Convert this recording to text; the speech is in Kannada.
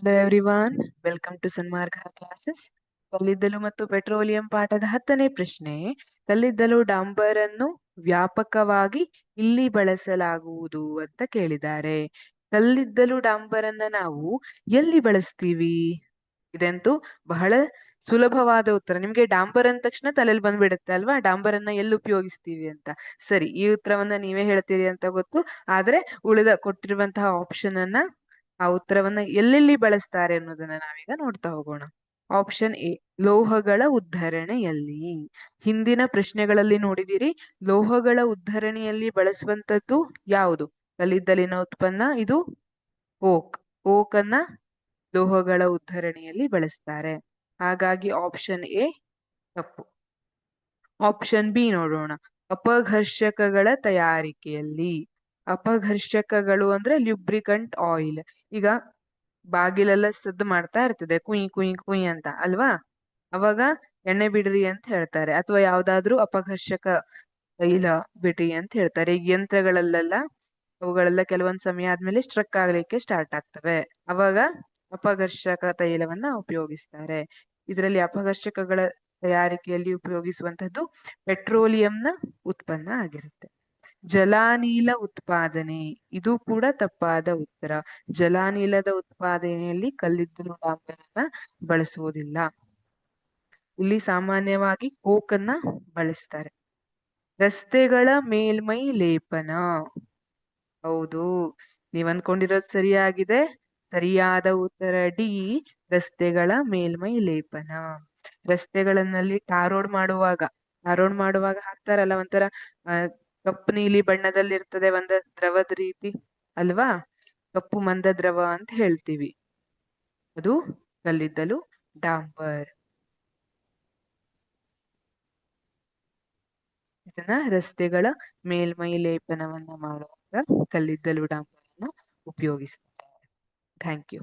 Hello everyone, welcome to Sanmarga classes. ಕಲ್ಲಿದ್ದಲು ಮತ್ತು ಪೆಟ್ರೋಲಿಯಂ ಪಾಠದ 10ನೇ ಪ್ರಶ್ನೆ. ಕಲ್ಲಿದ್ದಲು ಡಾಂಬರ್ ಅನ್ನು ವ್ಯಾಪಕವಾಗಿ ಇಲ್ಲಿ ಬಳಸಲಾಗುವುದು ಅಂತ ಕೇಳಿದ್ದಾರೆ. ಕಲ್ಲಿದ್ದಲು ಡಾಂಬರ್ ಅನ್ನ ನಾವು ಎಲ್ಲಿ ಬಳಸ್ತೀವಿ? ಇದಂತೂ ಬಹಳ ಸುಲಭವಾದ ಉತ್ತರ. ನಿಮ್ಗೆ ಡಾಂಬರ್ ಅಂದ ತಕ್ಷಣ ತಲೆಯಲ್ಲಿ ಬಂದ್ಬಿಡುತ್ತೆ ಅಲ್ವಾ, ಡಾಂಬರ್ ಅನ್ನ ಎಲ್ಲಿ ಉಪಯೋಗಿಸ್ತೀವಿ ಅಂತ. ಸರಿ, ಈ ಉತ್ತರವನ್ನ ನೀವೇ ಹೇಳ್ತೀರಿ ಅಂತ ಗೊತ್ತು. ಆದ್ರೆ ಉಳಿದ ಕೊಟ್ಟಿರುವಂತಹ ಆಪ್ಷನ್ ಅನ್ನ, ಆ ಉತ್ತರವನ್ನ ಎಲ್ಲೆಲ್ಲಿ ಬಳಸ್ತಾರೆ ಅನ್ನೋದನ್ನ ನಾವೀಗ ನೋಡ್ತಾ ಹೋಗೋಣ. ಆಪ್ಷನ್ ಎ, ಲೋಹಗಳ ಉದ್ಧರಣೆಯಲ್ಲಿ. ಹಿಂದಿನ ಪ್ರಶ್ನೆಗಳಲ್ಲಿ ನೋಡಿದಿರಿ, ಲೋಹಗಳ ಉದ್ಧರಣೆಯಲ್ಲಿ ಬಳಸುವಂತದ್ದು ಯಾವುದು? ಕಲ್ಲಿದ್ದಲಿನ ಉತ್ಪನ್ನ ಇದು ಓಕ್. ಓಕ್ ಅನ್ನ ಲೋಹಗಳ ಉದ್ಧರಣೆಯಲ್ಲಿ ಬಳಸ್ತಾರೆ. ಹಾಗಾಗಿ ಆಪ್ಷನ್ ಎ ತಪ್ಪು. ಆಪ್ಷನ್ ಬಿ ನೋಡೋಣ. ಅಪಘರ್ಷಕಗಳ ತಯಾರಿಕೆಯಲ್ಲಿ. ಅಪಘರ್ಷಕಗಳು ಅಂದ್ರೆ ಲ್ಯೂಬ್ರಿಕಂಟ್ ಆಯಿಲ್. ಈಗ ಬಾಗಿಲೆಲ್ಲ ಸದ್ದು ಮಾಡ್ತಾ ಇರ್ತದೆ, ಕುಯ್ ಕುಯ್ ಕುಯ್ ಅಂತ ಅಲ್ವಾ, ಅವಾಗ ಎಣ್ಣೆ ಬಿಡ್ರಿ ಅಂತ ಹೇಳ್ತಾರೆ, ಅಥವಾ ಯಾವ್ದಾದ್ರು ಅಪಘರ್ಷಕ ತೈಲ ಬಿಡ್ರಿ ಅಂತ ಹೇಳ್ತಾರೆ. ಈಗ ಯಂತ್ರಗಳಲ್ಲೆಲ್ಲ ಅವುಗಳೆಲ್ಲ ಕೆಲವೊಂದ್ ಸಮಯ ಆದ್ಮೇಲೆ ಸ್ಟ್ರಕ್ ಆಗ್ಲಿಕ್ಕೆ ಸ್ಟಾರ್ಟ್ ಆಗ್ತವೆ, ಅವಾಗ ಅಪಘರ್ಷಕ ತೈಲವನ್ನ ಉಪಯೋಗಿಸ್ತಾರೆ. ಇದರಲ್ಲಿ ಅಪಘರ್ಷಕಗಳ ತಯಾರಿಕೆಯಲ್ಲಿ ಉಪಯೋಗಿಸುವಂತದ್ದು ಪೆಟ್ರೋಲಿಯಂನ ಉತ್ಪನ್ನ ಆಗಿರುತ್ತೆ. ಜಲಾನಿಲ ಉತ್ಪಾದನೆ, ಇದು ಕೂಡ ತಪ್ಪಾದ ಉತ್ತರ. ಜಲಾನಿಲದ ಉತ್ಪಾದನೆಯಲ್ಲಿ ಕಲ್ಲಿದ್ದಲು ಡಾಂಬರನ್ನ ಬಳಸುವುದಿಲ್ಲ. ಇಲ್ಲಿ ಸಾಮಾನ್ಯವಾಗಿ ಕೋಕ್ ಅನ್ನ ಬಳಸ್ತಾರೆ. ರಸ್ತೆಗಳ ಮೇಲ್ಮೈ ಲೇಪನ. ಹೌದು, ನೀವ್ ಅನ್ಕೊಂಡಿರೋದು ಸರಿಯಾಗಿದೆ. ಸರಿಯಾದ ಉತ್ತರ ಡಿ, ರಸ್ತೆಗಳ ಮೇಲ್ಮೈ ಲೇಪನ. ರಸ್ತೆಗಳನ್ನಲ್ಲಿ ಟಾರ್ ಮಾಡುವಾಗ ಹಾಕ್ತಾರಲ್ಲ, ಒಂಥರ ಕಪ್ಪು ನೀಲಿ ಬಣ್ಣದಲ್ಲಿ ಇರ್ತದೆ, ಒಂದ ದ್ರವದ ರೀತಿ ಅಲ್ವಾ, ಕಪ್ಪು ಮಂದ ದ್ರವ ಅಂತ ಹೇಳ್ತೀವಿ, ಅದು ಕಲ್ಲಿದ್ದಲು ಡಾಂಬರ್. ಇದನ್ನ ರಸ್ತೆಗಳ ಮೇಲ್ಮೈ ಲೇಪನವನ್ನ ಮಾಡುವಾಗ ಕಲ್ಲಿದ್ದಲು ಡಾಂಬರ್ ಅನ್ನು ಉಪಯೋಗಿಸ್ತಾರೆ. Thank you.